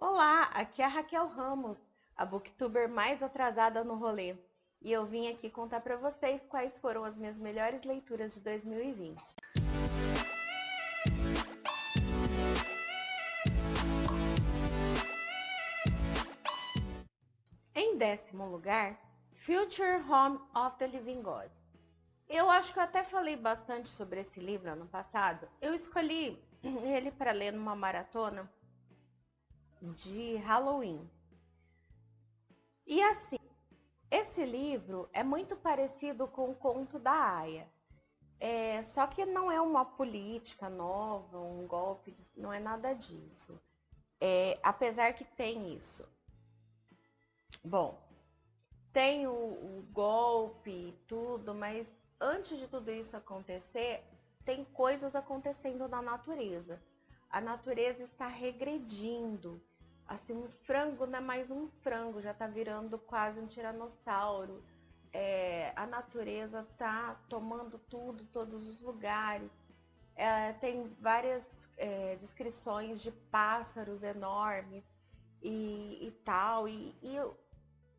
Olá, aqui é a Raquel Ramos, a booktuber mais atrasada no rolê. E eu vim aqui contar para vocês quais foram as minhas melhores leituras de 2020. Em décimo lugar, Future Home of the Living God. Eu acho que eu até falei bastante sobre esse livro ano passado. Eu escolhi ele para ler numa maratona de Halloween. E assim, esse livro é muito parecido com o Conto da Aia. Só que não é uma política nova, um golpe, não é nada disso. Apesar que tem isso. Bom, tem o golpe e tudo, mas antes de tudo isso acontecer, tem coisas acontecendo na natureza. A natureza está regredindo. Assim, um frango não é mais um frango, já está virando quase um tiranossauro. A natureza está tomando tudo, todos os lugares. Tem várias descrições de pássaros enormes e tal. E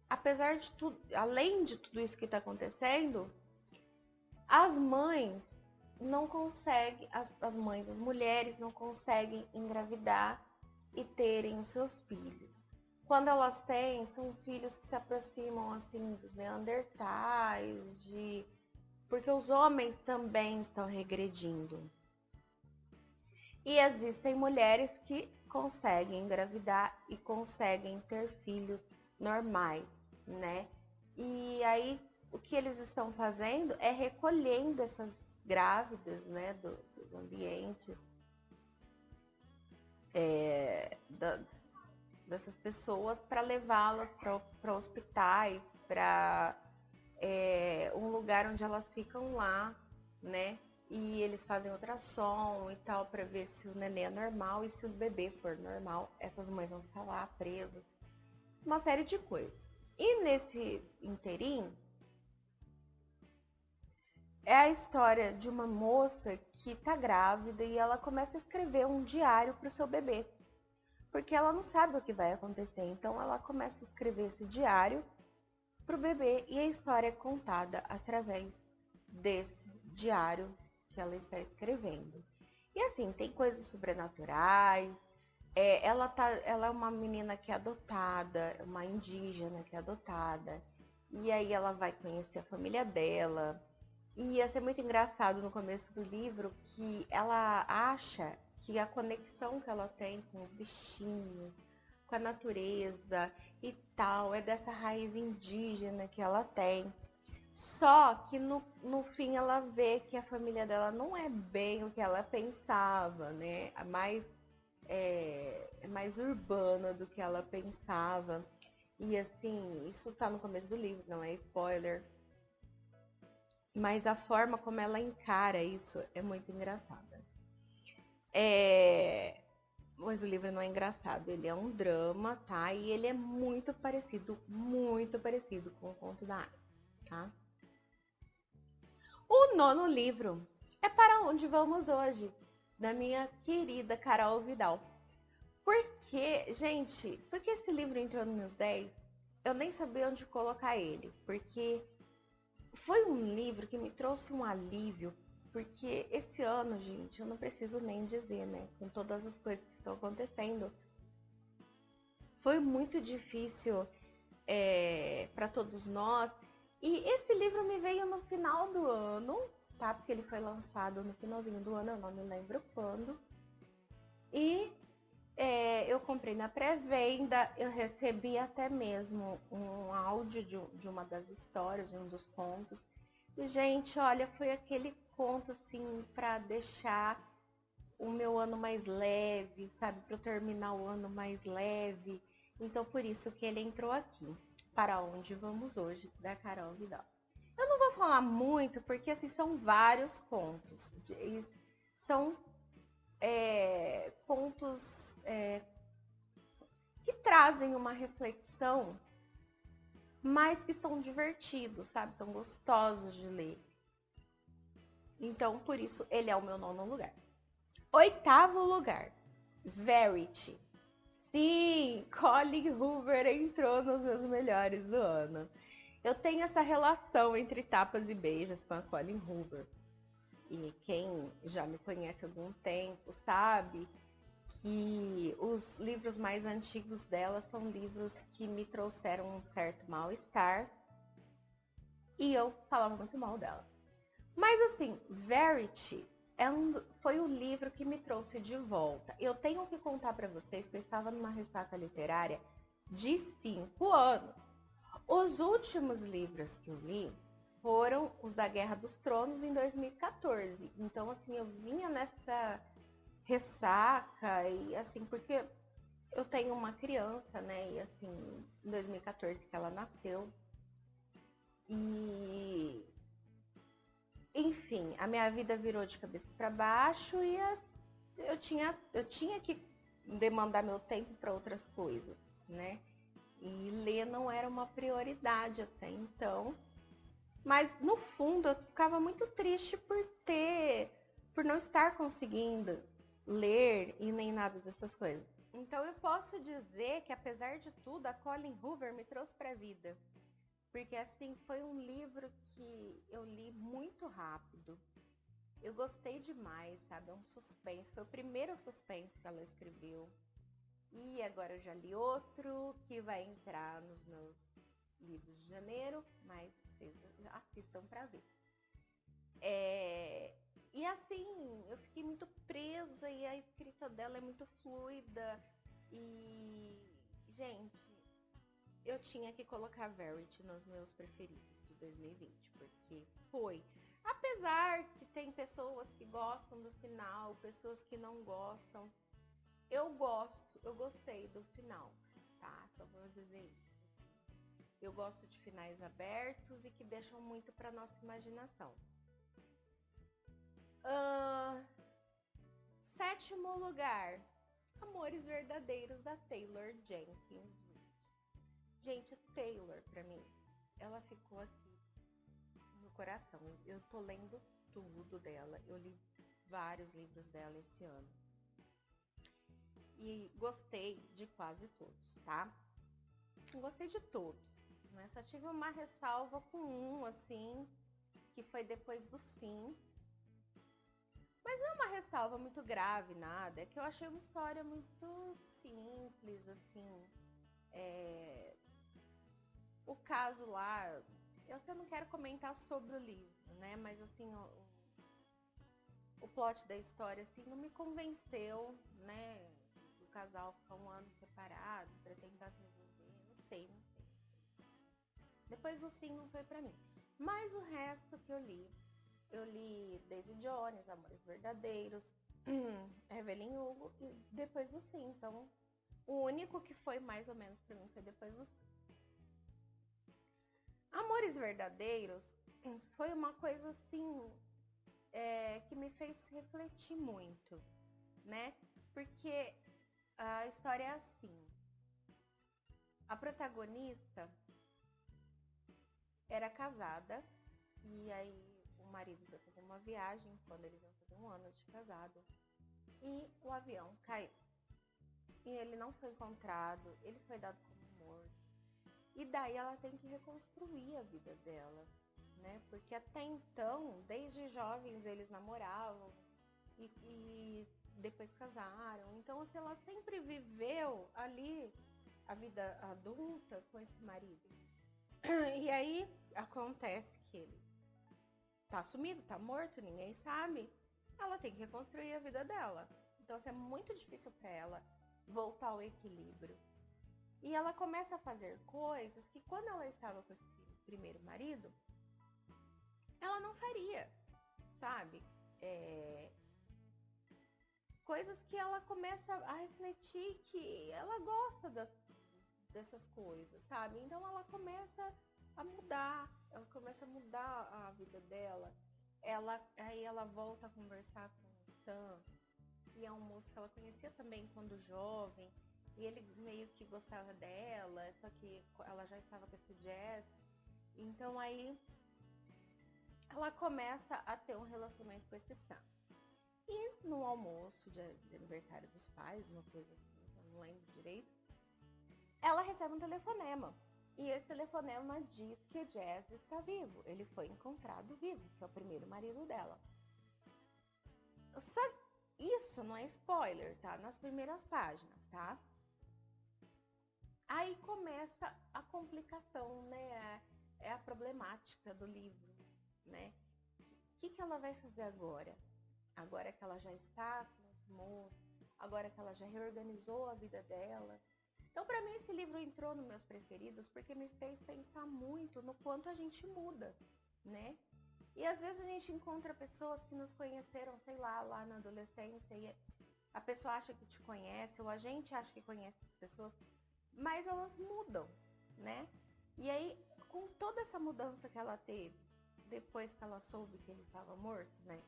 apesar de tudo, além de tudo isso que está acontecendo, as mães não conseguem, as mulheres não conseguem engravidar e terem os seus filhos. Quando elas têm, são filhos que se aproximam assim dos neandertais, porque os homens também estão regredindo. E existem mulheres que conseguem engravidar e conseguem ter filhos normais, né? E aí o que eles estão fazendo é recolhendo essas grávidas, né, dos ambientes, dessas pessoas para levá-las para hospitais, para um lugar onde elas ficam lá, né? E eles fazem ultrassom e tal para ver se o neném é normal e se o bebê for normal, essas mães vão ficar lá presas. Uma série de coisas. E nesse inteirinho é a história de uma moça que tá grávida e ela começa a escrever um diário pro seu bebê. Porque ela não sabe o que vai acontecer, então ela começa a escrever esse diário pro bebê e a história é contada através desse diário que ela está escrevendo. E assim, tem coisas sobrenaturais. Ela é uma menina que é adotada, uma indígena que é adotada. E aí ela vai conhecer a família dela. E ia ser muito engraçado no começo do livro que ela acha que a conexão que ela tem com os bichinhos, com a natureza e tal, é dessa raiz indígena que ela tem. Só que no fim ela vê que a família dela não é bem o que ela pensava, né? É mais urbana do que ela pensava. E assim, isso tá no começo do livro, não é spoiler. Mas a forma como ela encara isso é muito engraçada. Mas o livro não é engraçado, ele é um drama, tá? E ele é muito parecido com o Conto da Aia, tá? O nono livro é Para Onde Vamos Hoje, da minha querida Carol Vidal. Porque esse livro entrou nos meus 10, eu nem sabia onde colocar ele, porque foi um livro que me trouxe um alívio, porque esse ano, gente, eu não preciso nem dizer, né, com todas as coisas que estão acontecendo, foi muito difícil para todos nós. E esse livro me veio no final do ano, tá? Porque ele foi lançado no finalzinho do ano, eu não me lembro quando. E eu comprei na pré-venda, eu recebi até mesmo um áudio de uma das histórias, de um dos contos. E, gente, olha, foi aquele conto, assim, para deixar o meu ano mais leve, sabe? Para eu terminar o ano mais leve. Então, por isso que ele entrou aqui. Para Onde Vamos Hoje, da Carol Vidal. Eu não vou falar muito, porque, assim, são vários contos. São contos que trazem uma reflexão, mas que são divertidos, sabe? São gostosos de ler. Então, por isso, ele é o meu nono lugar. Oitavo lugar, Verity. Sim, Colin Hoover entrou nos meus melhores do ano. Eu tenho essa relação entre tapas e beijos com a Colin Hoover. E quem já me conhece há algum tempo sabe que os livros mais antigos dela são livros que me trouxeram um certo mal-estar e eu falava muito mal dela. Mas assim, Verity foi o livro que me trouxe de volta. Eu tenho que contar para vocês que eu estava numa ressaca literária de 5 anos. Os últimos livros que eu li foram os da Guerra dos Tronos em 2014. Então, assim, eu vinha nessa ressaca e assim, porque eu tenho uma criança, né? E assim, em 2014 que ela nasceu. E enfim, a minha vida virou de cabeça para baixo e eu tinha que demandar meu tempo para outras coisas, né? E ler não era uma prioridade até então. Mas no fundo eu ficava muito triste por não estar conseguindo ler e nem nada dessas coisas. Então eu posso dizer que apesar de tudo, a Colin Hoover me trouxe para a vida. Porque assim, foi um livro que eu li muito rápido. Eu gostei demais, sabe? É um suspense. Foi o primeiro suspense que ela escreveu. E agora eu já li outro que vai entrar nos meus livros de janeiro, mas vocês assistam para ver. E assim, eu fiquei muito presa e a escrita dela é muito fluida. E, gente, eu tinha que colocar Verity nos meus preferidos de 2020, porque foi. Apesar que tem pessoas que gostam do final, pessoas que não gostam, eu gostei do final, tá? Só vou dizer isso. Eu gosto de finais abertos e que deixam muito para nossa imaginação. Sétimo lugar, Amores Verdadeiros, da Taylor Jenkins Reid. Gente, Taylor, pra mim, ela ficou aqui no coração. Eu tô lendo tudo dela. Eu li vários livros dela esse ano. E gostei de quase todos, tá? Gostei de todos, né? Só tive uma ressalva com um, assim, que foi Depois do Sim. Mas não é uma ressalva muito grave, nada. É que eu achei uma história muito simples, assim. O caso lá, eu não quero comentar sobre o livro, né? Mas assim, o plot da história, assim, não me convenceu, né? O casal ficar um ano separado pra tentar se resolver. Não sei. Depois do Sim não foi pra mim. Mas o resto que eu li Daisy Jones, Amores Verdadeiros, Evelyn Hugo e Depois do Sim. Então, o único que foi mais ou menos pra mim foi Depois do Sim. Amores Verdadeiros foi uma coisa assim que me fez refletir muito, né? Porque a história é assim. A protagonista era casada e aí o marido foi fazer uma viagem quando eles iam fazer 1 ano de casado e o avião caiu. E ele não foi encontrado, ele foi dado como morto. E daí ela tem que reconstruir a vida dela, né? Porque até então, desde jovens, eles namoravam e depois casaram. Então, assim, ela sempre viveu ali a vida adulta com esse marido. E aí acontece que ele tá sumido, tá morto, ninguém sabe. Ela tem que reconstruir a vida dela. Então, assim, é muito difícil para ela voltar ao equilíbrio. E ela começa a fazer coisas que quando ela estava com esse primeiro marido, ela não faria, sabe? Coisas que ela começa a refletir que ela gosta dessas coisas, sabe? Então ela começa a mudar a vida dela. Aí ela volta a conversar com o Sam, que é um moço que ela conhecia também quando jovem. E ele meio que gostava dela, só que ela já estava com esse jazz. Então aí ela começa a ter um relacionamento com esse Sam. E no almoço de aniversário dos pais, uma coisa assim, não lembro direito, ela recebe um telefonema. E esse telefonema diz que o Jazz está vivo. Ele foi encontrado vivo, que é o primeiro marido dela. Só isso não é spoiler, tá? Nas primeiras páginas, tá? Aí começa a complicação, né? É a problemática do livro, né? O que ela vai fazer agora? Agora que ela já está com esse moço, agora que ela já reorganizou a vida dela. Então, para mim, esse livro entrou nos meus preferidos porque me fez pensar muito no quanto a gente muda, né? E às vezes a gente encontra pessoas que nos conheceram, sei lá na adolescência, e a pessoa acha que te conhece, ou a gente acha que conhece as pessoas, mas elas mudam, né? E aí, com toda essa mudança que ela teve, depois que ela soube que ele estava morto, né?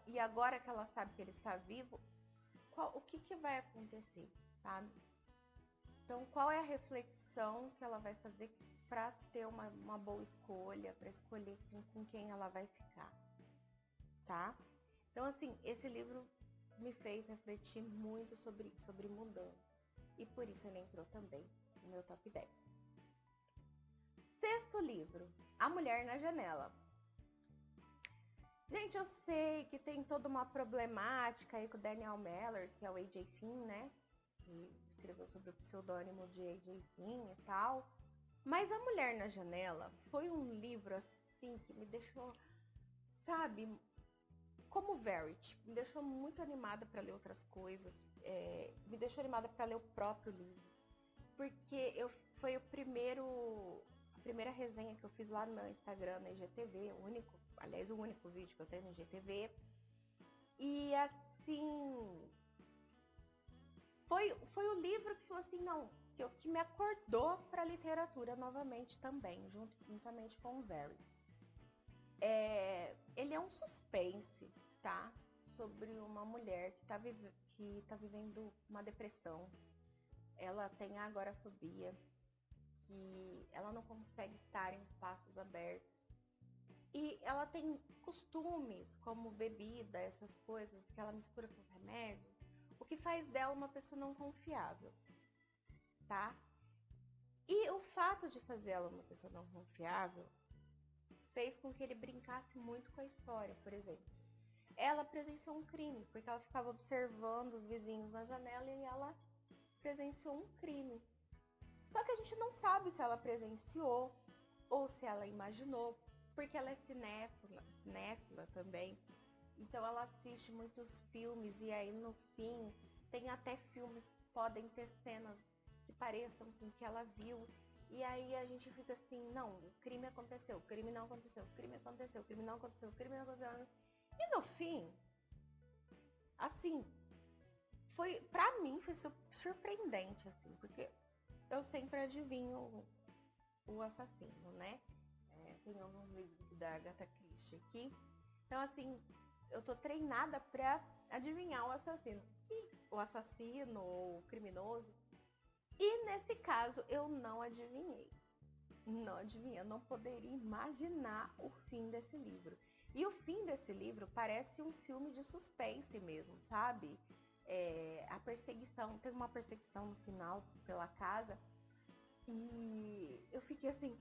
E agora que ela sabe que ele está vivo, o que vai acontecer, sabe? Então, qual é a reflexão que ela vai fazer para ter uma boa escolha, para escolher com quem ela vai ficar, tá? Então, assim, esse livro me fez refletir muito sobre mudança. E por isso ele entrou também no meu top 10. Sexto livro, A Mulher na Janela. Gente, eu sei que tem toda uma problemática aí com o Daniel Miller, que é o A.J. Finn, né? Que escreveu sobre o pseudônimo de A.J. Finn e tal. Mas A Mulher na Janela foi um livro, assim, que me deixou, sabe, como Verity, me deixou muito animada para ler outras coisas, me deixou animada para ler o próprio livro, porque foi a primeira resenha que eu fiz lá no meu Instagram, na IGTV, o único vídeo que eu tenho no IGTV, e assim, foi o livro que falou assim, não, que me acordou para a literatura novamente também, juntamente com o Verity. Ele é um suspense, tá? Sobre uma mulher que tá vivendo uma depressão. Ela tem agorafobia, que ela não consegue estar em espaços abertos. E ela tem costumes, como bebida, essas coisas que ela mistura com os remédios, o que faz dela uma pessoa não confiável, tá? E o fato de fazer ela uma pessoa não confiável fez com que ele brincasse muito com a história, por exemplo. Ela presenciou um crime, porque ela ficava observando os vizinhos na janela e ela presenciou um crime. Só que a gente não sabe se ela presenciou ou se ela imaginou, porque ela é cinéfila também. Então ela assiste muitos filmes e aí no fim tem até filmes que podem ter cenas que pareçam com o que ela viu. E aí a gente fica assim, não, o crime aconteceu, o crime não aconteceu, o crime aconteceu, o crime não aconteceu, o crime não aconteceu. E no fim, assim, pra mim foi surpreendente, assim, porque eu sempre adivinho o assassino, né? Tem alguns livros da Agatha Christie aqui. Então, assim, eu tô treinada pra adivinhar o assassino. E o assassino ou o criminoso. E nesse caso, eu não adivinhei. Não adivinhei, eu não poderia imaginar o fim desse livro. E o fim desse livro parece um filme de suspense mesmo, sabe? A perseguição, tem uma perseguição no final pela casa. E eu fiquei assim,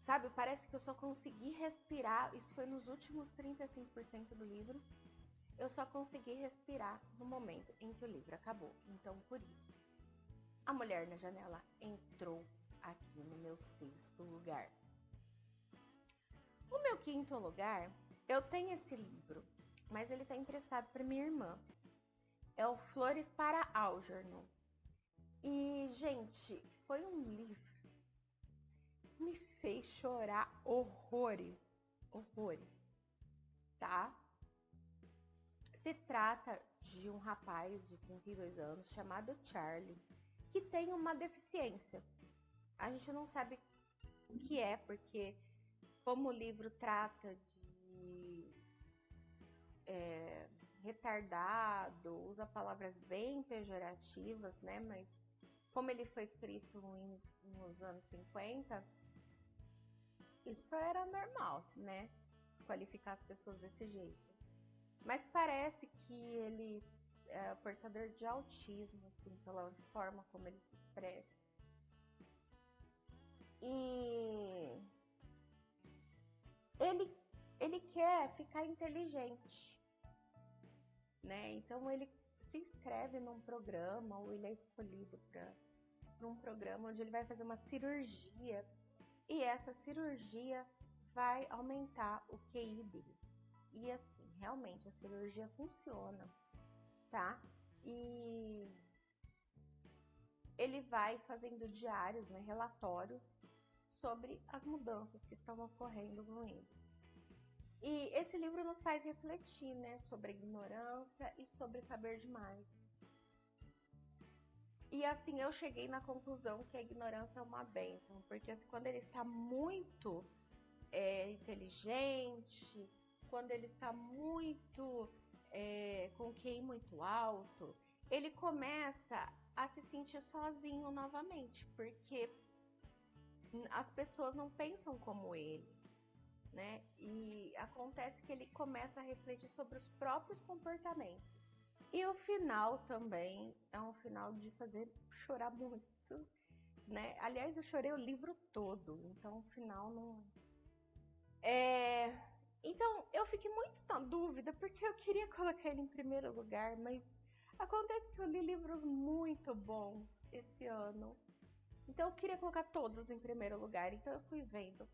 sabe? Parece que eu só consegui respirar. Isso foi nos últimos 35% do livro. Eu só consegui respirar no momento em que o livro acabou. Então, por isso, A Mulher na Janela entrou aqui no meu sexto lugar. O meu quinto lugar, eu tenho esse livro, mas ele está emprestado para minha irmã. É o Flores para Algernon. E, gente, foi um livro que me fez chorar horrores, tá? Se trata de um rapaz de 32 anos chamado Charlie, que tem uma deficiência. A gente não sabe o que é, porque como o livro trata de retardado, usa palavras bem pejorativas, né? Mas como ele foi escrito nos anos 50, isso era normal, né? Desqualificar as pessoas desse jeito. Mas parece que ele é portador de autismo, assim, pela forma como ele se expressa. E ele quer ficar inteligente, né? Então ele se inscreve num programa, ou ele é escolhido para um programa onde ele vai fazer uma cirurgia, e essa cirurgia vai aumentar o QI dele. E assim, realmente a cirurgia funciona, tá? E ele vai fazendo diários, né, relatórios sobre as mudanças que estão ocorrendo com ele. E esse livro nos faz refletir, né, sobre a ignorância e sobre saber demais. E assim, eu cheguei na conclusão que a ignorância é uma bênção, porque assim, quando ele está muito inteligente, quando ele está muito com QI muito alto, ele começa a se sentir sozinho novamente, porque as pessoas não pensam como ele, né? E acontece que ele começa a refletir sobre os próprios comportamentos. E o final também é um final de fazer chorar muito, né? Aliás, eu chorei o livro todo, então o final não... Então, eu fiquei muito na dúvida, porque eu queria colocar ele em primeiro lugar, mas acontece que eu li livros muito bons esse ano. Então, eu queria colocar todos em primeiro lugar. Então, eu fui vendo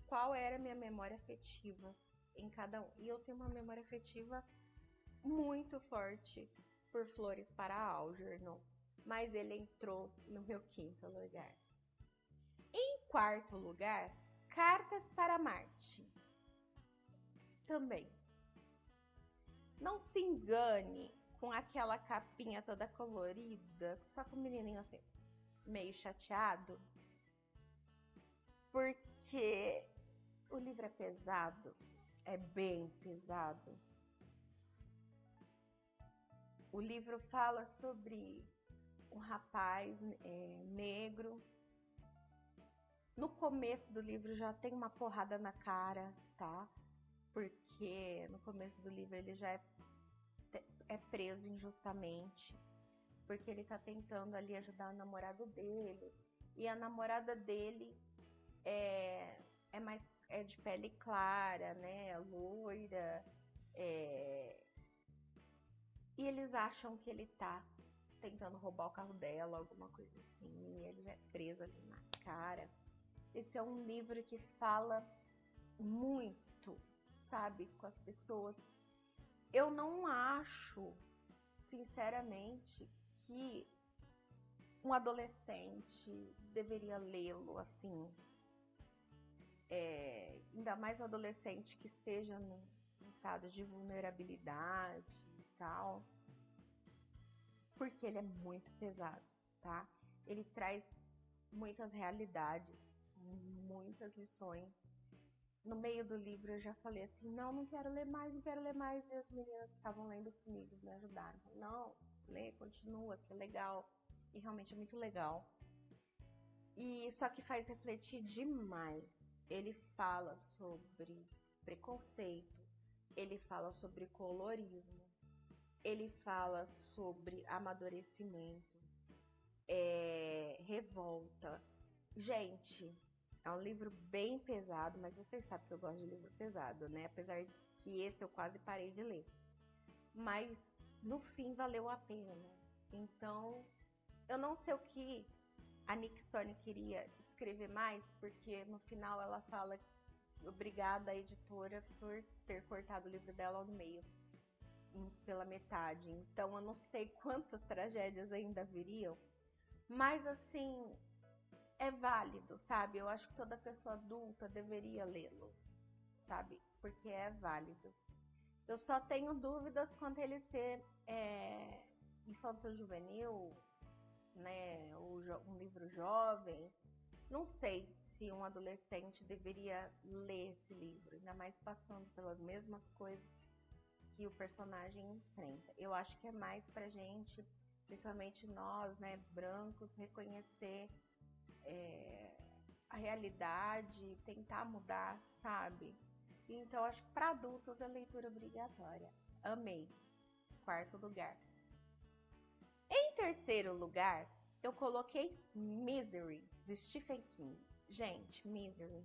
qual era a minha memória afetiva em cada um. E eu tenho uma memória afetiva muito forte por Flores para Algernon, mas ele entrou no meu quinto lugar. Em quarto lugar, Cartas para Marte. Também. Não se engane com aquela capinha toda colorida, só com o menininho assim, meio chateado, porque o livro é pesado, é bem pesado. O livro fala sobre um rapaz negro. No começo do livro já tem uma porrada na cara, tá? Porque no começo do livro ele já é preso injustamente, porque ele tá tentando ali ajudar o namorado dele, e a namorada dele é de pele clara, né, loira, e eles acham que ele tá tentando roubar o carro dela, alguma coisa assim, e ele já é preso ali na cara. Esse é um livro que fala muito, sabe, com as pessoas. Eu não acho, sinceramente, que um adolescente deveria lê-lo assim. Ainda mais um adolescente que esteja num estado de vulnerabilidade e tal, porque ele é muito pesado, tá? Ele traz muitas realidades, muitas lições. No meio do livro eu já falei assim, não quero ler mais, e as meninas que estavam lendo comigo me ajudaram. Não, lê, continua, que é legal. E realmente é muito legal. E só que faz refletir demais. Ele fala sobre preconceito, ele fala sobre colorismo, ele fala sobre amadurecimento, revolta. Gente, é um livro bem pesado, mas vocês sabem que eu gosto de livro pesado, né? Apesar que esse eu quase parei de ler. Mas no fim valeu a pena. Então, eu não sei o que a Nick Stone queria escrever mais, porque no final ela fala obrigada à editora por ter cortado o livro dela ao meio, pela metade. Então eu não sei quantas tragédias ainda viriam, mas assim, é válido, sabe? Eu acho que toda pessoa adulta deveria lê-lo, sabe? Porque é válido. Eu só tenho dúvidas quanto a ele ser infanto-juvenil, né? Um livro jovem. Não sei se um adolescente deveria ler esse livro, ainda mais passando pelas mesmas coisas que o personagem enfrenta. Eu acho que é mais pra gente, principalmente nós, né, brancos, reconhecer a realidade, tentar mudar, sabe? Então, acho que para adultos é leitura obrigatória. Amei. Quarto lugar. terceiro lugar, eu coloquei Misery, do Stephen King. Gente, Misery.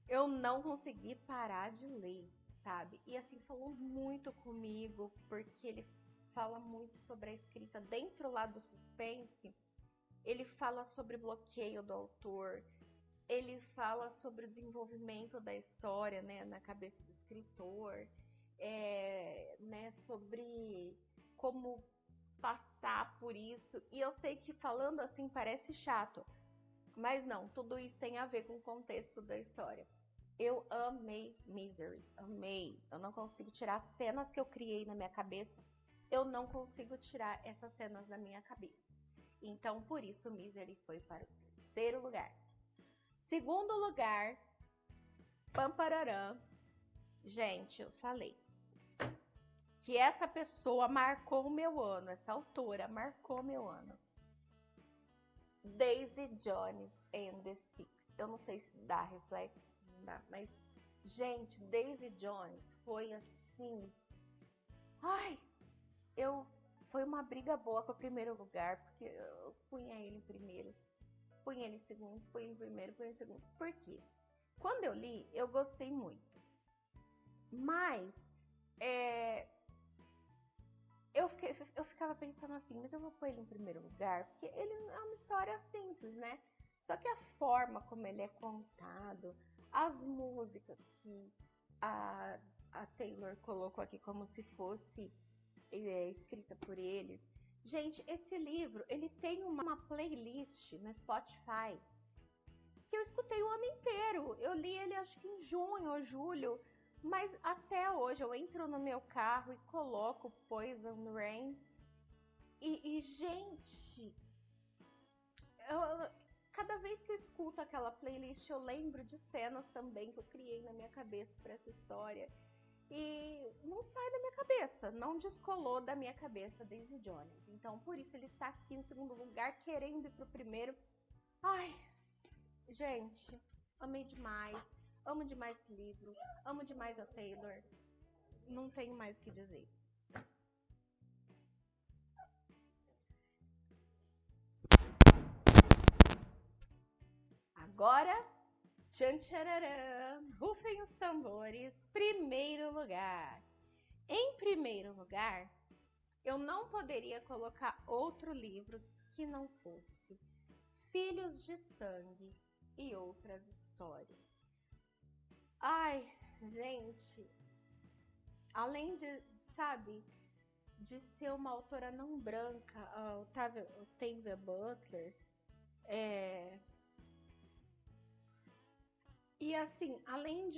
Eu não consegui parar de ler, sabe? E assim, falou muito comigo, porque ele fala muito sobre a escrita dentro lá do suspense. Ele fala sobre bloqueio do autor, ele fala sobre o desenvolvimento da história, né, na cabeça do escritor, né, sobre como passar por isso. E eu sei que falando assim parece chato, mas não, tudo isso tem a ver com o contexto da história. Eu amei Misery, amei. Eu não consigo tirar as cenas que eu criei na minha cabeça. Eu não consigo tirar essas cenas da minha cabeça. Então, por isso, Misery foi para o terceiro lugar. Segundo lugar, Pampararã. Gente, eu falei que essa pessoa marcou o meu ano, essa autora marcou meu ano. Daisy Jones and the Six. Eu não sei se dá reflexo, não dá, mas, gente, Daisy Jones foi assim. Ai, foi uma briga boa com o primeiro lugar, porque eu punha ele em primeiro, punha ele em segundo, punha ele em primeiro, punha ele em segundo. Por quê? Quando eu li, eu gostei muito. Mas, eu ficava pensando assim, mas eu vou pôr ele em primeiro lugar, porque ele é uma história simples, né? Só que a forma como ele é contado, as músicas que a Taylor colocou aqui como se fosse escrita por eles. Gente, esse livro, ele tem uma playlist no Spotify que eu escutei o ano inteiro. Eu li ele acho que em junho ou julho, mas até hoje eu entro no meu carro e coloco Poison Rain. E gente, cada vez que eu escuto aquela playlist, eu lembro de cenas também que eu criei na minha cabeça para essa história. E não sai da minha cabeça, não descolou da minha cabeça Daisy Jones. Então, por isso ele tá aqui em segundo lugar, querendo ir pro primeiro. Ai, gente, amei demais. Amo demais esse livro. Amo demais a Taylor. Não tenho mais o que dizer. Agora, tchan tchararã, rufem os tambores. Primeiro lugar. Em primeiro lugar, eu não poderia colocar outro livro que não fosse Filhos de Sangue e Outras Histórias. Ai, gente, além de, sabe, de ser uma autora não branca, a Octavia Butler, e assim, além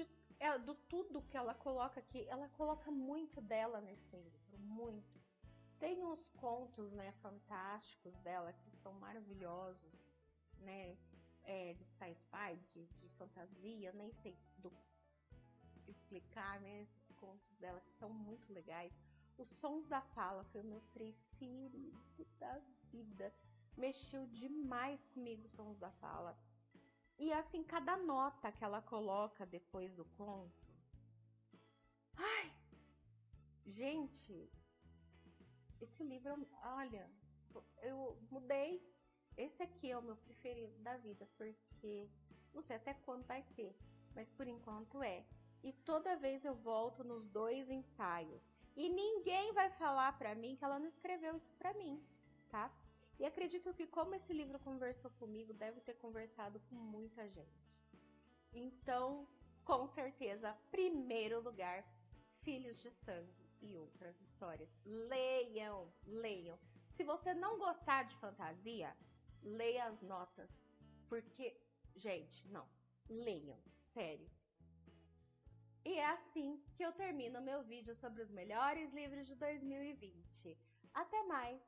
do tudo que ela coloca aqui, ela coloca muito dela nesse livro, muito. Tem uns contos, né, fantásticos dela que são maravilhosos, né, de sci-fi, de fantasia, nem sei explicar, né, esses contos dela que são muito legais. Os Sons da Fala foi o meu preferido da vida. Mexeu demais comigo os Sons da Fala. E assim, cada nota que ela coloca depois do conto. Ai, gente, esse livro, olha, eu mudei. Esse aqui é o meu preferido da vida, porque não sei até quando vai ser, mas por enquanto é. E toda vez eu volto nos 2 ensaios. E ninguém vai falar pra mim que ela não escreveu isso pra mim, tá? E acredito que como esse livro conversou comigo, deve ter conversado com muita gente. Então, com certeza, primeiro lugar, Filhos de Sangue e Outras Histórias. Leiam, leiam. Se você não gostar de fantasia, leia as notas. Porque, gente, não. Leiam, sério. E é assim que eu termino meu vídeo sobre os melhores livros de 2020. Até mais!